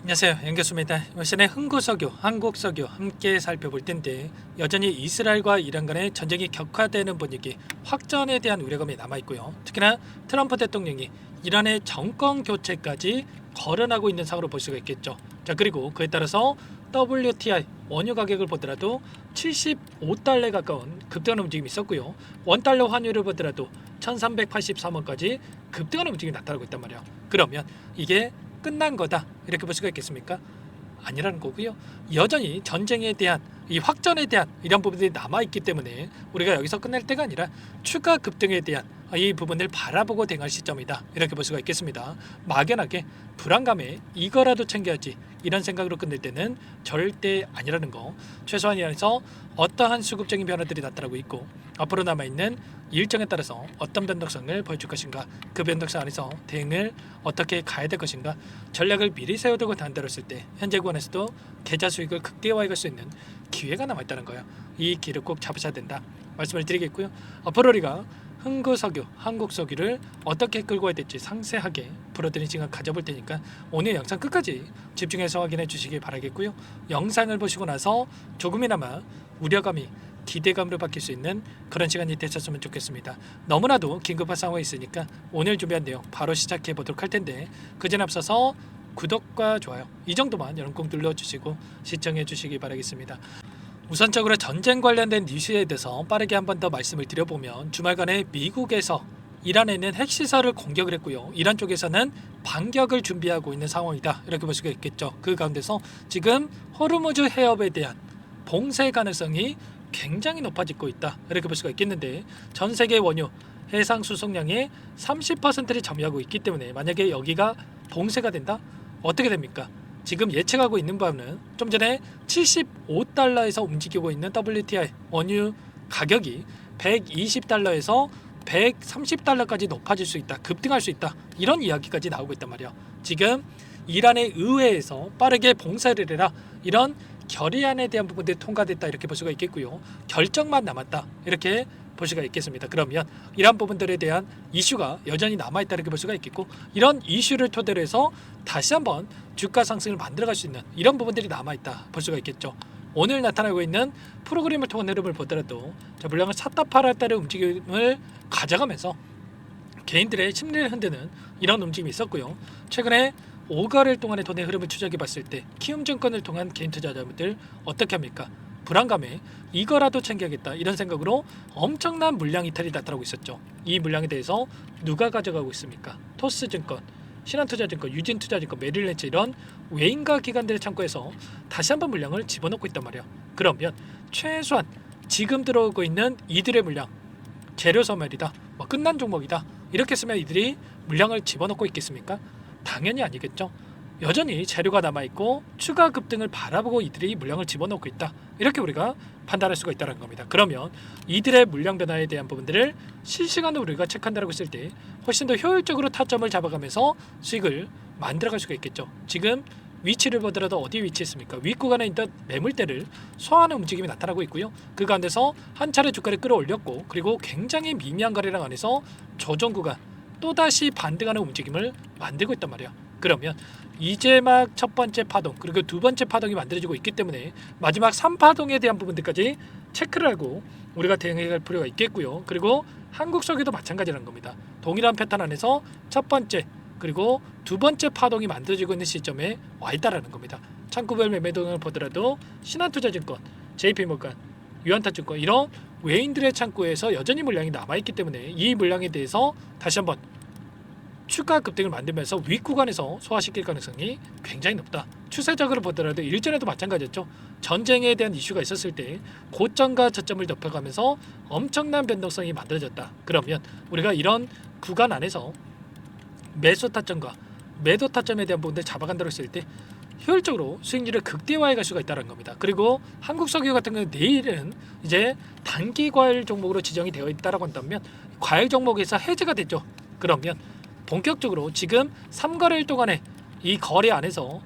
안녕하세요, 연교수입니다. 이번 시간에 흥구석유, 한국석유 함께 살펴볼 텐데, 여전히 이스라엘과 이란 간의 전쟁이 격화되는 분위기, 확전에 대한 우려감이 남아있고요. 특히나 트럼프 대통령이 이란의 정권 교체까지 거론하고 있는 상황으로 볼 수가 있겠죠. 자, 그리고 그에 따라서 WTI 원유 가격을 보더라도 75달러에 가까운 급등하는 움직임이 있었고요. 원달러 환율을 보더라도 1383원까지 급등하는 움직임이 나타나고 있단 말이에요. 그러면 이게 끝난 거다 이렇게 볼 수가 있겠습니까? 아니라는 거고요. 여전히 전쟁에 대한 이 확전에 대한 이런 부분들이 남아있기 때문에 우리가 여기서 끝낼 때가 아니라 추가 급등에 대한 이 부분을 바라보고 대응할 시점이다 이렇게 볼 수가 있겠습니다. 막연하게 불안감에 이거라도 챙겨야지 이런 생각으로 끝낼 때는 절대 아니라는 거. 최소한 이 안에서 어떠한 수급적인 변화들이 나타나고 있고 앞으로 남아있는 일정에 따라서 어떤 변동성을 보여줄 것인가, 그 변동성 안에서 대응을 어떻게 가야 될 것인가, 전략을 미리 세워두고 단다뤘을 때 현재 구간에서도 계좌 수익을 극대화해갈 수 있는 기회가 남아있다는 거예요. 이 기회를 꼭 잡으셔야 된다 말씀을 드리겠고요. 앞으로 우리가 흥구석유, 한국석유를 어떻게 끌고 와야 될지 상세하게 풀어드리는 시간 가져볼 테니까 오늘 영상 끝까지 집중해서 확인해 주시길 바라겠고요. 영상을 보시고 나서 조금이나마 우려감이 기대감으로 바뀔 수 있는 그런 시간이 되셨으면 좋겠습니다. 너무나도 긴급한 상황이 있으니까 오늘 준비한 내용 바로 시작해 보도록 할 텐데, 그전 앞서서 구독과 좋아요 이 정도만 여러분 꼭 눌러주시고 시청해 주시기 바라겠습니다. 우선적으로 전쟁 관련된 뉴스에 대해서 빠르게 한 번 더 말씀을 드려보면, 주말간에 미국에서 이란에 있는 핵시설을 공격을 했고요. 이란 쪽에서는 반격을 준비하고 있는 상황이다 이렇게 볼 수가 있겠죠. 그 가운데서 지금 호르무즈 해협에 대한 봉쇄 가능성이 굉장히 높아지고 있다 이렇게 볼 수가 있겠는데, 전 세계 원유 해상 수송량의 30%를 점유하고 있기 때문에 만약에 여기가 봉쇄가 된다? 어떻게 됩니까? 지금 예측하고 있는 바는 좀 전에 75달러에서 움직이고 있는 WTI 원유 가격이 120달러에서 130달러까지 높아질 수 있다, 급등할 수 있다, 이런 이야기까지 나오고 있단 말이야. 지금 이란의 의회에서 빠르게 봉쇄를 해라 이런 결의안에 대한 부분들이 통과됐다 이렇게 볼 수가 있겠고요. 결정만 남았다 이렇게 볼 수가 있겠습니다. 그러면 이런 부분들에 대한 이슈가 여전히 남아있다 이렇게 볼 수가 있겠고, 이런 이슈를 토대로 해서 다시 한번 주가 상승을 만들어갈 수 있는 이런 부분들이 남아있다 볼 수가 있겠죠. 오늘 나타나고 있는 프로그램을 통한 흐름을 보더라도 물량을 샀다 팔았다의 움직임을 가져가면서 개인들의 심리를 흔드는 이런 움직임이 있었고요. 최근에 5거래일 동안의 돈의 흐름을 추적해 봤을 때 키움증권을 통한 개인 투자자분들 어떻게 합니까? 불안감에 이거라도 챙겨야겠다 이런 생각으로 엄청난 물량 이탈이 나타나고 있었죠. 이 물량에 대해서 누가 가져가고 있습니까? 토스증권, 신한투자증권, 유진투자증권, 메릴랜치 이런 외인가 기관들의 창고에서 다시 한번 물량을 집어넣고 있단 말이에요. 그러면 최소한 지금 들어오고 있는 이들의 물량, 재료 소멸이다, 끝난 종목이다 이렇게 쓰면 이들이 물량을 집어넣고 있겠습니까? 당연히 아니겠죠. 여전히 재료가 남아있고 추가 급등을 바라보고 이들이 물량을 집어넣고 있다 이렇게 우리가 판단할 수가 있다는 겁니다. 그러면 이들의 물량 변화에 대한 부분들을 실시간으로 우리가 체크한다고 했을 때 훨씬 더 효율적으로 타점을 잡아가면서 수익을 만들어갈 수가 있겠죠. 지금 위치를 보더라도 어디에 위치했습니까? 윗구간에 있던 매물대를 소화하는 움직임이 나타나고 있고요. 그 가운데서 한 차례 주가를 끌어올렸고, 그리고 굉장히 미미한 거래량 안에서 조정 구간 또다시 반등하는 움직임을 만들고 있단 말이에요. 그러면 이제 막 첫 번째 파동 그리고 두 번째 파동이 만들어지고 있기 때문에 마지막 3파동에 대한 부분들까지 체크를 하고 우리가 대응해 갈 필요가 있겠고요. 그리고 한국석유도 마찬가지라는 겁니다. 동일한 패턴 안에서 첫 번째 그리고 두 번째 파동이 만들어지고 있는 시점에 와 있다라는 겁니다. 창구별 매매동을 보더라도 신한투자증권, JP모간, 유한타증권 이런 외인들의 창구에서 여전히 물량이 남아있기 때문에 이 물량에 대해서 다시 한번 추가 급등을 만들면서 윗구간에서 소화시킬 가능성이 굉장히 높다. 추세적으로 보더라도 일전에도 마찬가지였죠. 전쟁에 대한 이슈가 있었을 때 고점과 저점을 덮어가면서 엄청난 변동성이 만들어졌다. 그러면 우리가 이런 구간 안에서 매수 타점과 매도 타점에 대한 부분들 잡아간다고 했을 때 효율적으로 수익률을 극대화해 갈 수가 있다는 겁니다. 그리고 한국석유 같은 경우는 내일은 이제 단기 과열 종목으로 지정이 되어 있다라고 한다면 과열 종목에서 해제가 됐죠. 그러면 본격적으로 지금 3거래일 동안에 이 거래 안에서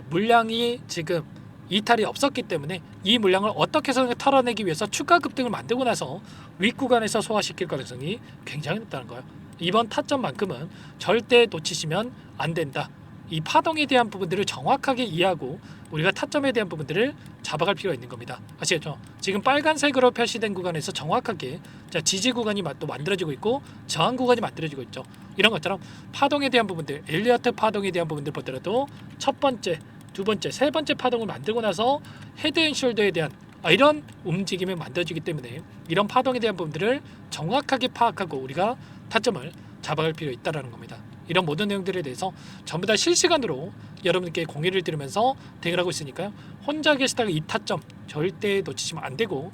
물량이 지금 이탈이 없었기 때문에 이 물량을 어떻게 해서 털어내기 위해서 추가 급등을 만들고 나서 윗구간에서 소화시킬 가능성이 굉장히 높다는 거예요. 이번 타점만큼은 절대 놓치시면 안 된다. 이 파동에 대한 부분들을 정확하게 이해하고 우리가 타점에 대한 부분들을 잡아갈 필요가 있는 겁니다. 아시겠죠? 지금 빨간색으로 표시된 구간에서 정확하게 지지 구간이 또 만들어지고 있고 저항 구간이 만들어지고 있죠. 이런 것처럼 파동에 대한 부분들, 엘리어트 파동에 대한 부분들 보더라도 첫 번째, 두 번째, 세 번째 파동을 만들고 나서 헤드앤숄더에 대한 이런 움직임이 만들어지기 때문에 이런 파동에 대한 부분들을 정확하게 파악하고 우리가 타점을 잡아갈 필요가 있다는 겁니다. 이런 모든 내용들에 대해서 전부 다 실시간으로 여러분께 공유를 드리면서 대응을 하고 있으니까요. 혼자 계시다가 이 타점 절대 놓치시면 안 되고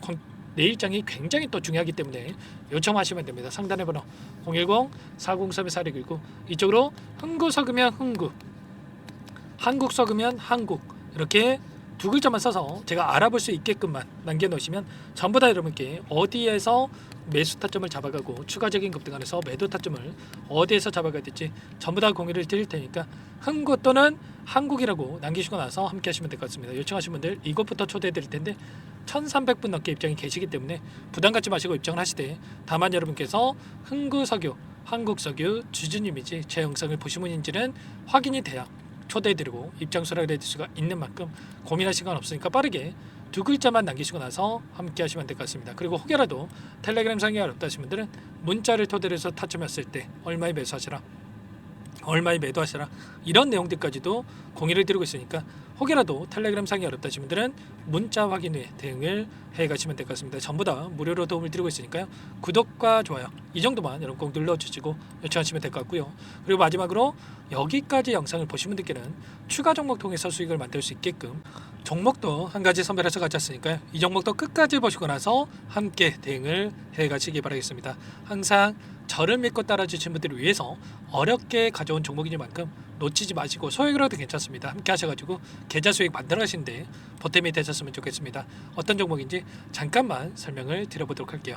내일장이 굉장히 또 중요하기 때문에 요청하시면 됩니다. 상단의 번호 010-403-4619 이쪽으로 흥구 섞으면 흥구, 한국 섞으면 한국 이렇게 두 글자만 써서 제가 알아볼 수 있게끔만 남겨놓으시면 전부 다 여러분께 어디에서 매수 타점을 잡아가고 추가적인 급등안에서 매도 타점을 어디에서 잡아가야 될지 전부 다 공유를 드릴 테니까 흥구 또는 한국이라고 남기시고 나서 함께 하시면 될 것 같습니다. 요청하신 분들 이것부터 초대해 드릴 텐데 1300분 넘게 입장이 계시기 때문에 부담 갖지 마시고 입장을 하시되 다만 여러분께서 흥구석유, 한국석유 주준 이미지 제 영상을 보신 분인지는 확인이 돼야 초대해드리고 입장 수락을 해줄 수가 있는 만큼 고민할 시간 없으니까 빠르게 두 글자만 남기시고 나서 함께 하시면 될 것 같습니다. 그리고 혹여라도 텔레그램 상이 어렵다 하신 분들은 문자를 토대로 해서 타점했을 때 얼마에 매수하시라, 얼마에 매도하시라 이런 내용들까지도 공유를 드리고 있으니까 혹여라도 텔레그램 상이 어렵다 하신 분들은 문자 확인 후에 대응을 해가시면 될 것 같습니다. 전부 다 무료로 도움을 드리고 있으니까요. 구독과 좋아요 이 정도만 여러분 꼭 눌러주시고 요청하시면 될 것 같고요. 그리고 마지막으로 여기까지 영상을 보신 분들께는 추가 종목 통해서 수익을 만들 수 있게끔 종목도 한 가지 선별해서 가져왔으니까요. 이 종목도 끝까지 보시고 나서 함께 대응을 해가시기 바라겠습니다. 항상 저를 믿고 따라주신 분들을 위해서 어렵게 가져온 종목이니만큼 놓치지 마시고 소액으로도 괜찮습니다. 함께 하셔가지고 계좌 수익 만들어 가시는데 보탬이 되셨으면 좋겠습니다. 어떤 종목인지 잠깐만 설명을 드려보도록 할게요.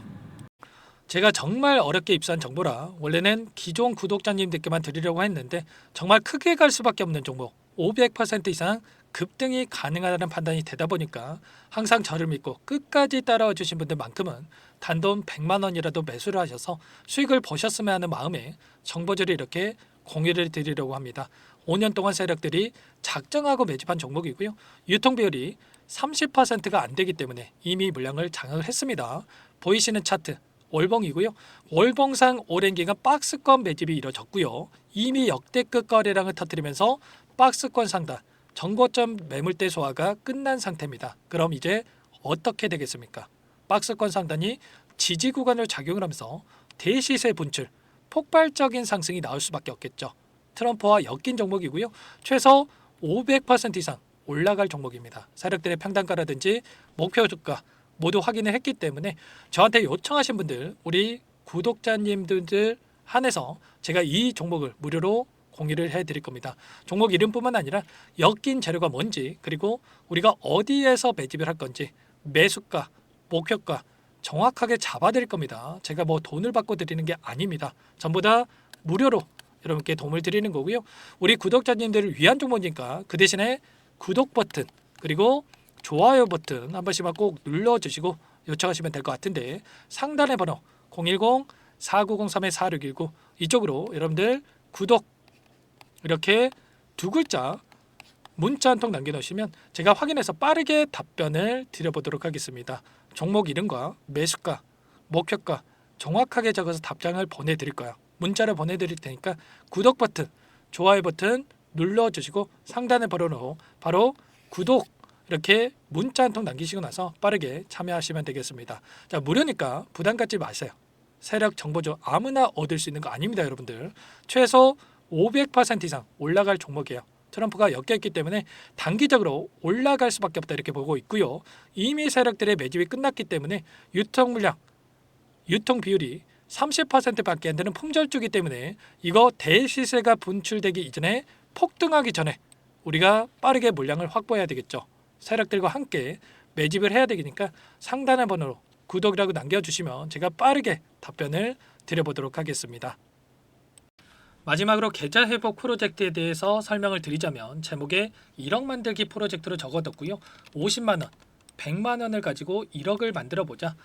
제가 정말 어렵게 입수한 정보라 원래는 기존 구독자님들께만 드리려고 했는데 정말 크게 갈 수밖에 없는 종목 500% 이상 급등이 가능하다는 판단이 되다 보니까 항상 저를 믿고 끝까지 따라와 주신 분들만큼은 단돈 100만 원이라도 매수를 하셔서 수익을 보셨으면 하는 마음에 정보들을 이렇게 공유를 드리려고 합니다. 5년 동안 세력들이 작정하고 매집한 종목이고요. 유통 비율이 30%가 안 되기 때문에 이미 물량을 장악을 했습니다. 보이시는 차트 월봉이고요. 월봉상 오랜 기간 박스권 매집이 이뤄졌고요. 이미 역대급 거래량을 터뜨리면서 박스권 상단 정고점 매물대 소화가 끝난 상태입니다. 그럼 이제 어떻게 되겠습니까? 박스권 상단이 지지 구간을 작용을 하면서 대시세 분출, 폭발적인 상승이 나올 수밖에 없겠죠. 트럼프와 엮인 종목이고요. 최소 500% 이상 올라갈 종목입니다. 세력들의 평단가라든지 목표 주가 모두 확인을 했기 때문에 저한테 요청하신 분들, 우리 구독자님들 한해서 제가 이 종목을 무료로 공유를 해드릴 겁니다. 종목 이름뿐만 아니라 엮인 재료가 뭔지, 그리고 우리가 어디에서 매집을 할 건지, 매수가, 목표가 정확하게 잡아드릴 겁니다. 제가 뭐 돈을 받고 드리는 게 아닙니다. 전부 다 무료로 여러분께 도움을 드리는 거고요. 우리 구독자님들을 위한 종목이니까 그 대신에 구독 버튼 그리고 좋아요 버튼 한 번씩만 꼭 눌러주시고 요청하시면 될 것 같은데 상단의 번호 010-4903-4619 이쪽으로 여러분들 구독 이렇게 두 글자 문자 한 통 남겨놓으시면 제가 확인해서 빠르게 답변을 드려보도록 하겠습니다. 종목 이름과 매수가, 목표가 정확하게 적어서 답장을 보내드릴 거예요. 문자를 보내드릴 테니까 구독 버튼, 좋아요 버튼 눌러주시고 상단의 번호로 바로 구독 이렇게 문자 한 통 남기시고 나서 빠르게 참여하시면 되겠습니다. 자, 무료니까 부담 갖지 마세요. 세력 정보죠. 아무나 얻을 수 있는 거 아닙니다, 여러분들. 최소 500% 이상 올라갈 종목이에요. 트럼프가 엮여있기 때문에 단기적으로 올라갈 수밖에 없다 이렇게 보고 있고요. 이미 세력들의 매집이 끝났기 때문에 유통 물량, 유통 비율이 30%밖에 안 되는 품절주기 때문에 이거 대시세가 분출되기 이전에 폭등하기 전에 우리가 빠르게 물량을 확보해야 되겠죠. 세력들과 함께 매집을 해야 되니까 상단의 번호로 구독이라고 남겨주시면 제가 빠르게 답변을 드려보도록 하겠습니다. 마지막으로 계좌 회복 프로젝트에 대해서 설명을 드리자면 제목에 1억 만들기 프로젝트로 적어뒀고요. 50만 원, 100만 원을 가지고 1억을 만들어 보자.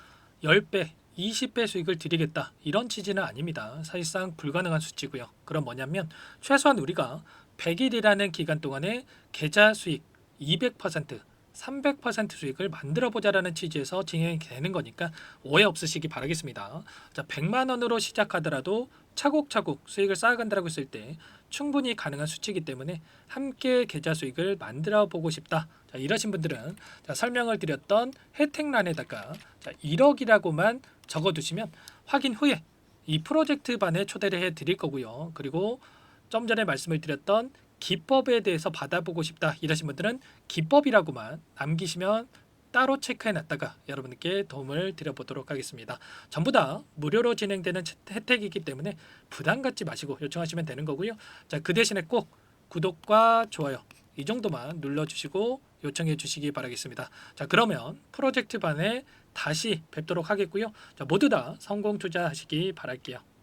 10배, 20배 수익을 드리겠다 이런 취지는 아닙니다. 사실상 불가능한 수치고요. 그럼 뭐냐면 최소한 우리가 100일이라는 기간 동안에 계좌 수익 200%, 300% 수익을 만들어 보자라는 취지에서 진행이 되는 거니까 오해 없으시기 바라겠습니다. 자, 100만 원으로 시작하더라도 차곡차곡 수익을 쌓아간다고 했을 때 충분히 가능한 수치이기 때문에 함께 계좌 수익을 만들어 보고 싶다. 자, 이러신 분들은 자, 설명을 드렸던 혜택란에다가 자, 1억이라고만 적어두시면 확인 후에 이 프로젝트 반에 초대를 해 드릴 거고요. 그리고 좀 전에 말씀을 드렸던 기법에 대해서 받아보고 싶다 이러신 분들은 기법이라고만 남기시면 따로 체크해 놨다가 여러분께 도움을 드려보도록 하겠습니다. 전부 다 무료로 진행되는 혜택이기 때문에 부담 갖지 마시고 요청하시면 되는 거고요. 자, 그 대신에 꼭 구독과 좋아요 이 정도만 눌러주시고 요청해 주시기 바라겠습니다. 자, 그러면 프로젝트 반에 다시 뵙도록 하겠고요. 자, 모두 다 성공 투자하시기 바랄게요.